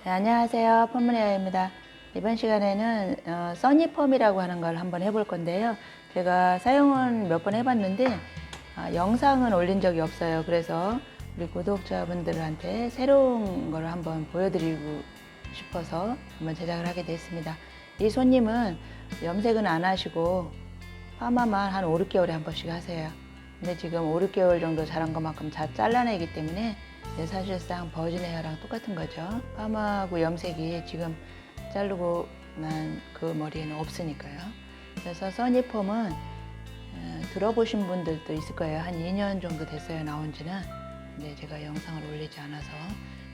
네, 안녕하세요. 펌문에어입니다. 이번 시간에는 써니펌이라고 하는 걸 한번 해볼 건데요. 제가 사용은 몇 번 해봤는데 영상은 올린 적이 없어요. 그래서 우리 구독자분들한테 새로운 걸 한번 보여드리고 싶어서 한번 제작을 하게 됐습니다. 이 손님은 염색은 안 하시고 파마만 한 5, 6개월에 한 번씩 하세요. 근데 지금 5, 6개월 정도 자란 것만큼 다 잘라내기 때문에 사실상 버진 헤어랑 똑같은 거죠. 파마하고 염색이 지금 자르고 난 그 머리에는 없으니까요. 그래서 써니펌은 들어보신 분들도 있을 거예요. 한 2년 정도 됐어요, 나온 지는. 근데 제가 영상을 올리지 않아서.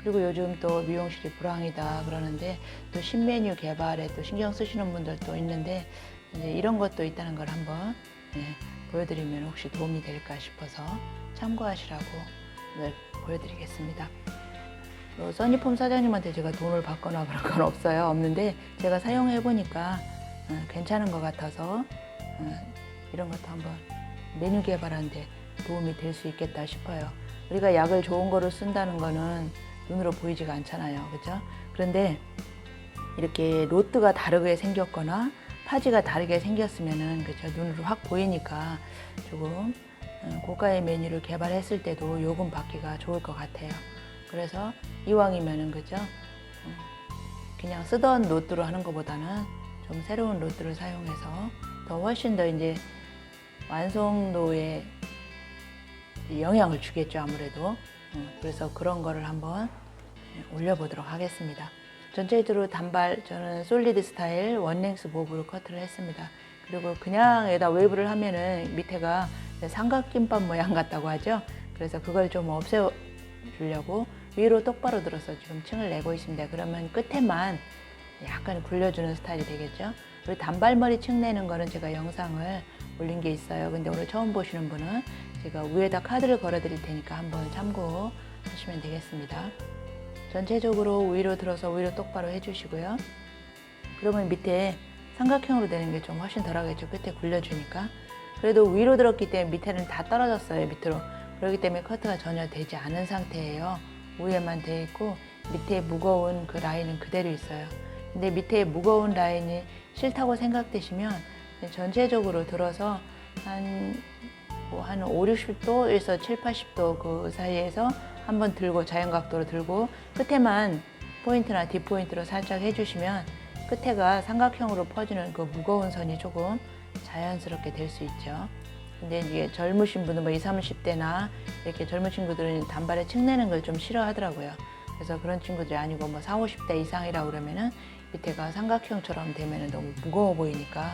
그리고 요즘 또 미용실이 불황이다 그러는데 또 신메뉴 개발에 또 신경 쓰시는 분들도 있는데 이제 이런 것도 있다는 걸 한번 보여드리면 혹시 도움이 될까 싶어서 참고하시라고 오늘 보여드리겠습니다. 써니펌 사장님한테 제가 돈을 받거나 그런 건 없어요. 없는데 제가 사용해 보니까 괜찮은 것 같아서 이런 것도 한번 메뉴 개발하는데 도움이 될 수 있겠다 싶어요. 우리가 약을 좋은 거를 쓴다는 거는 눈으로 보이지가 않잖아요. 그죠? 그런데 이렇게 로트가 다르게 생겼거나 파지가 다르게 생겼으면은 그죠? 눈으로 확 보이니까 조금 고가의 메뉴를 개발했을 때도 요금 받기가 좋을 것 같아요. 그래서 이왕이면은 그죠? 그냥 쓰던 로트로 하는 것보다는 좀 새로운 로트를 사용해서 더 훨씬 더 이제 완성도에 영향을 주겠죠, 아무래도. 그래서 그런 거를 한번 올려보도록 하겠습니다. 전체적으로 단발, 저는 솔리드 스타일 원랭스 몹으로 커트를 했습니다. 그리고 그냥 에다 웨이브를 하면은 밑에가 삼각김밥 모양 같다고 하죠. 그래서 그걸 좀 없애주려고 위로 똑바로 들어서 지금 층을 내고 있습니다. 그러면 끝에만 약간 굴려주는 스타일이 되겠죠. 그리고 단발머리 층 내는 거는 제가 영상을 올린 게 있어요. 근데 오늘 처음 보시는 분은 제가 위에다 카드를 걸어 드릴 테니까 한번 참고하시면 되겠습니다. 전체적으로 위로 들어서 위로 똑바로 해주시고요. 그러면 밑에 삼각형으로 되는 게 좀 훨씬 덜 하겠죠. 끝에 굴려주니까. 그래도 위로 들었기 때문에 밑에는 다 떨어졌어요, 밑으로. 그렇기 때문에 커트가 전혀 되지 않은 상태예요. 위에만 돼 있고 밑에 무거운 그 라인은 그대로 있어요. 근데 밑에 무거운 라인이 싫다고 생각되시면 전체적으로 들어서 한 5, 60도에서 7, 80도 그 사이에서 한번 들고 자연각도로 들고 끝에만 포인트나 뒷포인트로 살짝 해주시면 끝에가 삼각형으로 퍼지는 그 무거운 선이 조금 자연스럽게 될 수 있죠. 근데 이게 젊으신 분은 뭐 20, 30대나 이렇게 젊은 친구들은 단발에 층 내는 걸 좀 싫어하더라고요. 그래서 그런 친구들이 아니고 뭐 40, 50대 이상이라고 그러면은 밑에가 삼각형처럼 되면은 너무 무거워 보이니까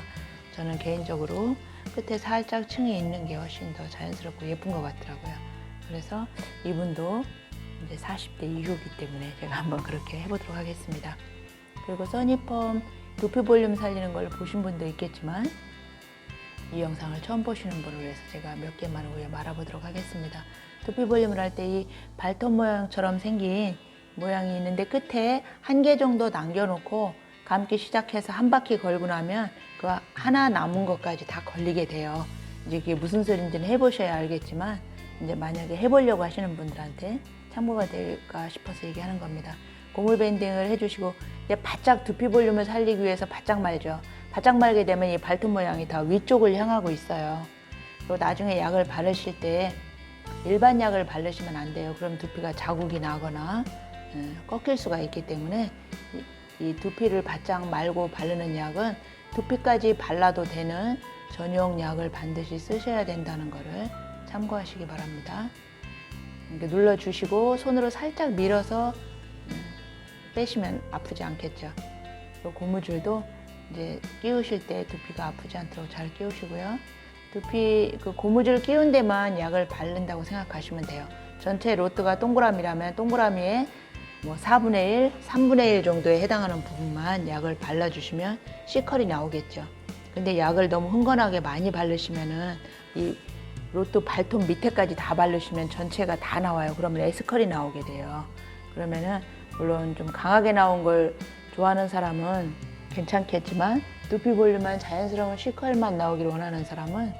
저는 개인적으로 끝에 살짝 층이 있는 게 훨씬 더 자연스럽고 예쁜 것 같더라고요. 그래서 이분도 이제 40대 이후기 때문에 제가 한번 그렇게 해보도록 하겠습니다. 그리고 써니펌 두피 볼륨 살리는 걸 보신 분도 있겠지만 이 영상을 처음 보시는 분을 위해서 제가 몇 개만 후에 말아보도록 하겠습니다. 두피 볼륨을 할 때 이 발톱 모양처럼 생긴 모양이 있는데 끝에 한 개 정도 남겨놓고 감기 시작해서 한 바퀴 걸고 나면 그 하나 남은 것까지 다 걸리게 돼요. 이제 이게 무슨 소리인지는 해보셔야 알겠지만 이제 만약에 해보려고 하시는 분들한테 참고가 될까 싶어서 얘기하는 겁니다. 고물 밴딩을 해주시고 이제 바짝 두피 볼륨을 살리기 위해서 바짝 말죠. 바짝 말게 되면 이 발톱 모양이 다 위쪽을 향하고 있어요. 그리고 나중에 약을 바르실 때 일반 약을 바르시면 안 돼요. 그럼 두피가 자국이 나거나 꺾일 수가 있기 때문에 이 두피를 바짝 말고 바르는 약은 두피까지 발라도 되는 전용 약을 반드시 쓰셔야 된다는 것을 참고하시기 바랍니다. 이렇게 눌러주시고 손으로 살짝 밀어서 빼시면 아프지 않겠죠. 그리고 고무줄도 이제 끼우실 때 두피가 아프지 않도록 잘 끼우시고요. 두피 그 고무줄 끼운 데만 약을 바른다고 생각하시면 돼요. 전체 로트가 동그라미라면 동그라미에 뭐 4분의 1, 3분의 1 정도에 해당하는 부분만 약을 발라주시면 C컬이 나오겠죠. 근데 약을 너무 흥건하게 많이 바르시면은 이 로또 발톱 밑에까지 다 바르시면 전체가 다 나와요. 그러면 S컬이 나오게 돼요. 그러면은 물론 좀 강하게 나온 걸 좋아하는 사람은 괜찮겠지만 두피 볼륨만 자연스러운 C컬만 나오기를 원하는 사람은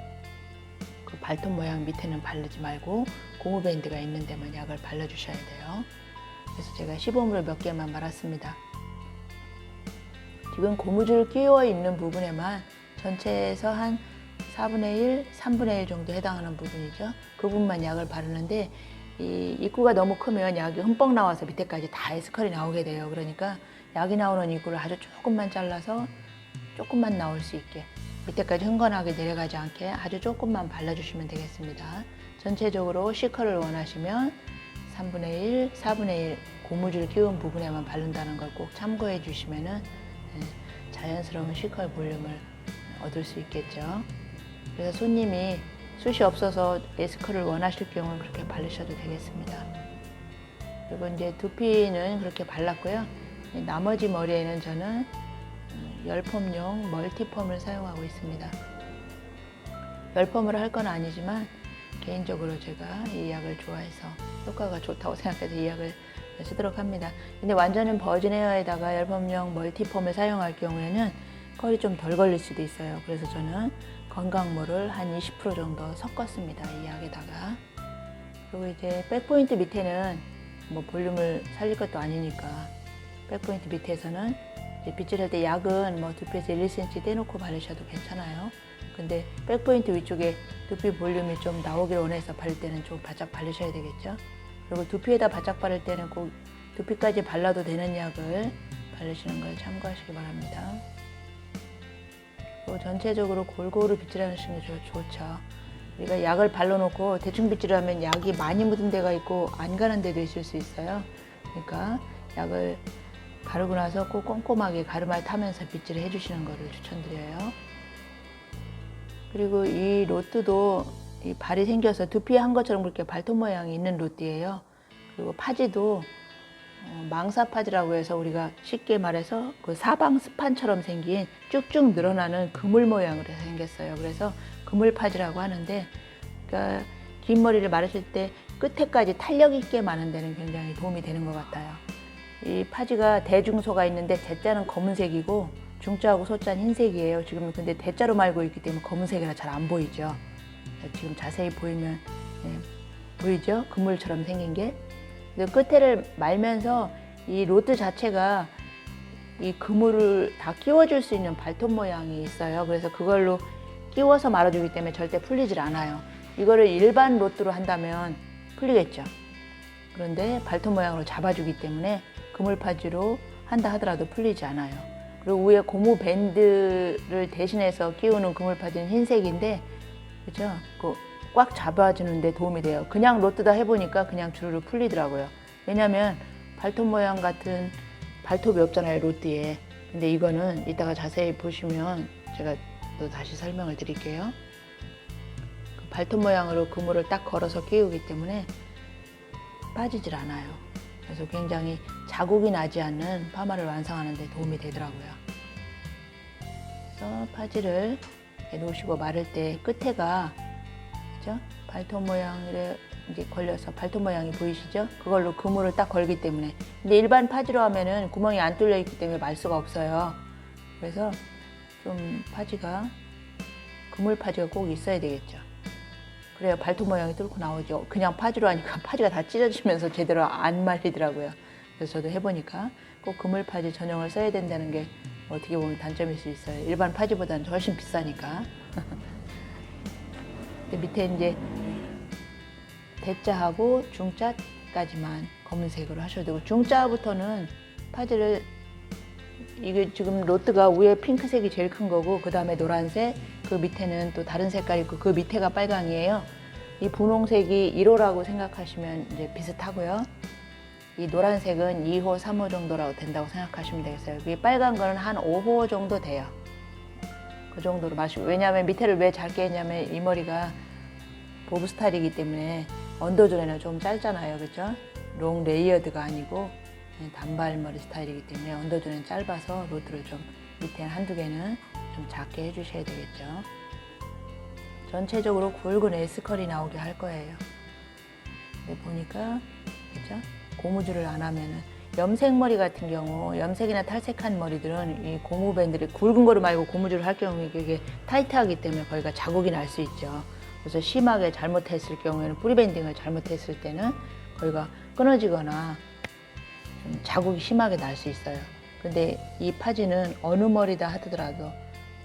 그 발톱 모양 밑에는 바르지 말고 고무 밴드가 있는 데만 약을 발라주셔야 돼요. 그래서 제가 시범으로 몇 개만 말았습니다. 지금 고무줄 끼워 있는 부분에만 전체에서 한 4분의 1, 3분의 1 정도 해당하는 부분이죠. 그 부분만 약을 바르는데 이 입구가 너무 크면 약이 흠뻑 나와서 밑에까지 다 에스컬이 나오게 돼요. 그러니까 약이 나오는 입구를 아주 조금만 잘라서 조금만 나올 수 있게 밑에까지 흥건하게 내려가지 않게 아주 조금만 발라주시면 되겠습니다. 전체적으로 C컬을 원하시면 3분의 1, 4분의 1 고무줄 끼운 부분에만 바른다는 걸 꼭 참고해 주시면은 자연스러운 C컬 볼륨을 얻을 수 있겠죠. 그래서 손님이 숱이 없어서 S컬을 원하실 경우는 그렇게 바르셔도 되겠습니다. 그리고 이제 두피는 그렇게 발랐고요. 나머지 머리에는 저는 열펌용 멀티펌을 사용하고 있습니다. 열펌을 할 건 아니지만 개인적으로 제가 이 약을 좋아해서 효과가 좋다고 생각해서 이 약을 쓰도록 합니다. 근데 완전히 버진 헤어에다가 열펌용 멀티펌을 사용할 경우에는 컬이 좀 덜 걸릴 수도 있어요. 그래서 저는 건강모를 한 20% 정도 섞었습니다. 이 약에다가. 그리고 이제 백포인트 밑에는 뭐 볼륨을 살릴 것도 아니니까 백포인트 밑에서는 이제 빗질할 때 약은 뭐 두피에서 1, 2cm 떼놓고 바르셔도 괜찮아요. 근데 백포인트 위쪽에 두피 볼륨이 좀 나오길 원해서 바를 때는 좀 바짝 바르셔야 되겠죠. 그리고 두피에다 바짝 바를 때는 꼭 두피까지 발라도 되는 약을 바르시는 걸 참고하시기 바랍니다. 그리고 전체적으로 골고루 빗질하는 게 좋죠. 우리가 약을 발라놓고 대충 빗질하면 약이 많이 묻은 데가 있고 안 가는 데도 있을 수 있어요. 그러니까 약을 바르고 나서 꼭 꼼꼼하게 가르마를 타면서 빗질을 해주시는 것을 추천드려요. 그리고 이 로트도 이 발이 생겨서 두피에 한 것처럼 그렇게 발톱 모양이 있는 로트예요. 그리고 파지도 망사 파지라고 해서 우리가 쉽게 말해서 그 사방 스판처럼 생긴 쭉쭉 늘어나는 그물 모양으로 생겼어요. 그래서 그물 파지라고 하는데, 그러니까 긴 머리를 마르실 때 끝에까지 탄력 있게 마는 데는 굉장히 도움이 되는 것 같아요. 이 파지가 대중소가 있는데 대자는 검은색이고 중자하고 소자는 흰색이에요. 지금 근데 대자로 말고 있기 때문에 검은색이라 잘 안 보이죠. 지금 자세히 보이면 보이죠? 그물처럼 생긴 게. 끝에를 말면서 이 로트 자체가 이 그물을 다 끼워줄 수 있는 발톱 모양이 있어요. 그래서 그걸로 끼워서 말아주기 때문에 절대 풀리질 않아요. 이거를 일반 로트로 한다면 풀리겠죠. 그런데 발톱 모양으로 잡아주기 때문에 그물파지로 한다 하더라도 풀리지 않아요. 그리고 위에 고무 밴드를 대신해서 끼우는 그물파지는 흰색인데, 그죠? 꽉 잡아주는 데 도움이 돼요. 그냥 로트다 해보니까 그냥 주르르 풀리더라고요. 왜냐면 발톱 모양 같은 발톱이 없잖아요, 로트에. 근데 이거는 이따가 자세히 보시면 제가 또 다시 설명을 드릴게요. 그 발톱 모양으로 그물을 딱 걸어서 끼우기 때문에 빠지질 않아요. 그래서 굉장히 자국이 나지 않는 파마를 완성하는 데 도움이 되더라고요. 그래서 파지를 놓으시고 마를 때 끝에가, 그죠? 발톱 모양에 이제 걸려서 발톱 모양이 보이시죠? 그걸로 그물을 딱 걸기 때문에. 근데 일반 파지로 하면은 구멍이 안 뚫려 있기 때문에 말 수가 없어요. 그래서 좀 파지가, 그물 파지가 꼭 있어야 되겠죠. 그래야 발톱 모양이 뚫고 나오죠. 그냥 파지로 하니까 파지가 다 찢어지면서 제대로 안 말리더라고요. 그래서 저도 해보니까 꼭 그물 파지 전용을 써야 된다는 게 어떻게 보면 단점일 수 있어요. 일반 파지보다는 훨씬 비싸니까. 밑에 이제 대자하고 중자까지만 검은색으로 하셔도 되고, 중자부터는 파지를, 이게 지금 로트가 위에 핑크색이 제일 큰 거고 그 다음에 노란색, 그 밑에는 또 다른 색깔이 있고 그 밑에가 빨강이에요. 이 분홍색이 1호라고 생각하시면 이제 비슷하고요. 이 노란색은 2호, 3호 정도라고 된다고 생각하시면 되겠어요. 이 빨간 거는 한 5호 정도 돼요. 그 정도로 마시고. 왜냐하면 밑에를 왜 짧게 했냐면 이 머리가 보브 스타일이기 때문에 언더존에는 좀 짧잖아요. 그죠? 롱 레이어드가 아니고 단발머리 스타일이기 때문에 언더존은 짧아서 로트를 좀 밑에 한두 개는 좀 작게 해주셔야 되겠죠. 전체적으로 굵은 S컬이 나오게 할 거예요. 근데 보니까, 그죠? 고무줄을 안 하면은, 염색머리 같은 경우, 염색이나 탈색한 머리들은 이 고무밴드를 굵은 거로 말고 고무줄을 할 경우에 이게 타이트하기 때문에 거기가 자국이 날 수 있죠. 그래서 심하게 잘못했을 경우에는, 뿌리밴딩을 잘못했을 때는 거기가 끊어지거나 좀 자국이 심하게 날 수 있어요. 근데 이 파지는 어느 머리다 하더라도,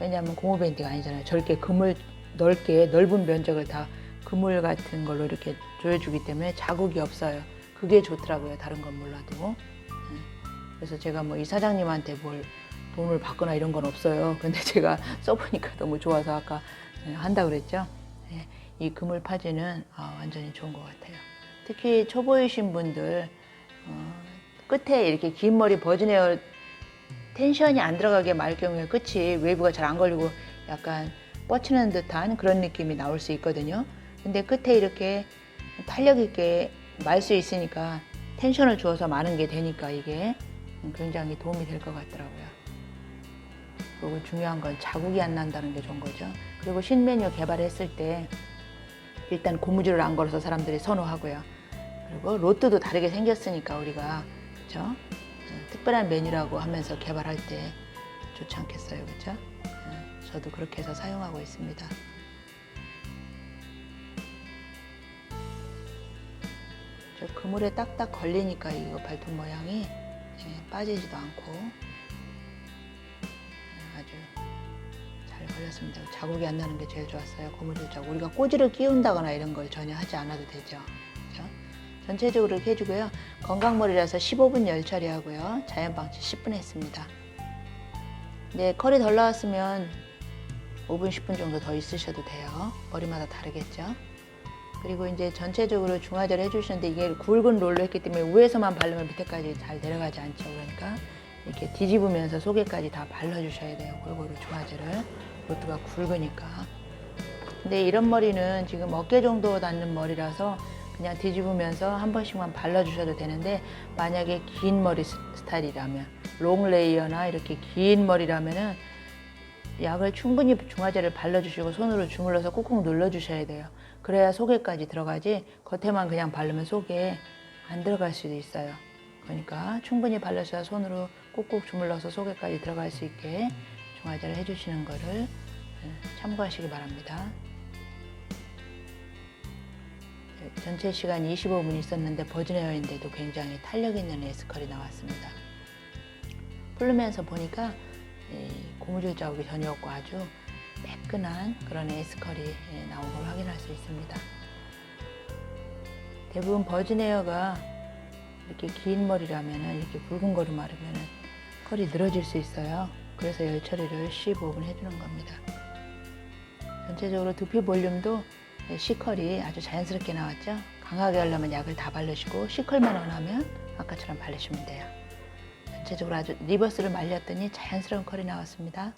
왜냐하면 고무 밴딩 아니잖아요. 저렇게 그물 넓게 넓은 면적을 다 그물 같은 걸로 이렇게 조여주기 때문에 자국이 없어요. 그게 좋더라고요. 다른 건 몰라도. 그래서 제가 뭐 이 사장님한테 뭘 돈을 받거나 이런 건 없어요. 근데 제가 써보니까 너무 좋아서 아까 한다 그랬죠. 이 그물 파지는 완전히 좋은 것 같아요. 특히 초보이신 분들 끝에 이렇게 긴 머리 버즈네어 텐션이 안 들어가게 말 경우에 끝이 웨이브가 잘 안 걸리고 약간 뻗치는 듯한 그런 느낌이 나올 수 있거든요. 근데 끝에 이렇게 탄력 있게 말 수 있으니까 텐션을 주어서 마는 게 되니까 이게 굉장히 도움이 될 것 같더라고요. 그리고 중요한 건 자국이 안 난다는 게 좋은 거죠. 그리고 신메뉴 개발했을 때 일단 고무줄을 안 걸어서 사람들이 선호하고요. 그리고 로트도 다르게 생겼으니까 우리가 그렇죠? 특별한 메뉴라고 하면서 개발할 때 좋지 않겠어요, 그렇죠? 저도 그렇게 해서 사용하고 있습니다. 저 그물에 딱딱 걸리니까 이거 발톱 모양이 빠지지도 않고 아주 잘 걸렸습니다. 자국이 안 나는 게 제일 좋았어요. 고무줄 자국. 우리가 꼬지를 끼운다거나 이런 걸 전혀 하지 않아도 되죠. 그렇죠? 전체적으로 이렇게 해주고요. 건강머리라서 15분 열 처리하고요. 자연방치 10분 했습니다. 네, 컬이 덜 나왔으면 5분, 10분 정도 더 있으셔도 돼요. 머리마다 다르겠죠. 그리고 이제 전체적으로 중화제를 해주시는데 이게 굵은 롤로 했기 때문에 위에서만 바르면 밑에까지 잘 내려가지 않죠. 그러니까 이렇게 뒤집으면서 속에까지 다 발라주셔야 돼요. 골고루 중화제를. 로트가 굵으니까. 근데 이런 머리는 지금 어깨 정도 닿는 머리라서 그냥 뒤집으면서 한 번씩만 발라주셔도 되는데, 만약에 긴 머리 스타일이라면, 롱 레이어나 이렇게 긴 머리라면은 약을 충분히 중화제를 발라주시고 손으로 주물러서 꾹꾹 눌러주셔야 돼요. 그래야 속에까지 들어가지 겉에만 그냥 바르면 속에 안 들어갈 수도 있어요. 그러니까 충분히 발라서 손으로 꾹꾹 주물러서 속에까지 들어갈 수 있게 중화제를 해주시는 거를 참고하시기 바랍니다. 전체 시간 25분 있었는데 버즈네어인데도 굉장히 탄력 있는 에스컬이 나왔습니다. 풀르면서 보니까 고무줄 자국이 전혀 없고 아주 매끈한 그런 에스컬이 나온 걸 확인할 수 있습니다. 대부분 버즈네어가 이렇게 긴 머리라면, 이렇게 굵은 거로 마르면 컬이 늘어질 수 있어요. 그래서 열 처리를 15분 해주는 겁니다. 전체적으로 두피 볼륨도 C컬이 아주 자연스럽게 나왔죠. 강하게 하려면 약을 다 바르시고 C컬만 원하면 아까처럼 바르시면 돼요. 전체적으로 아주 리버스를 말렸더니 자연스러운 컬이 나왔습니다.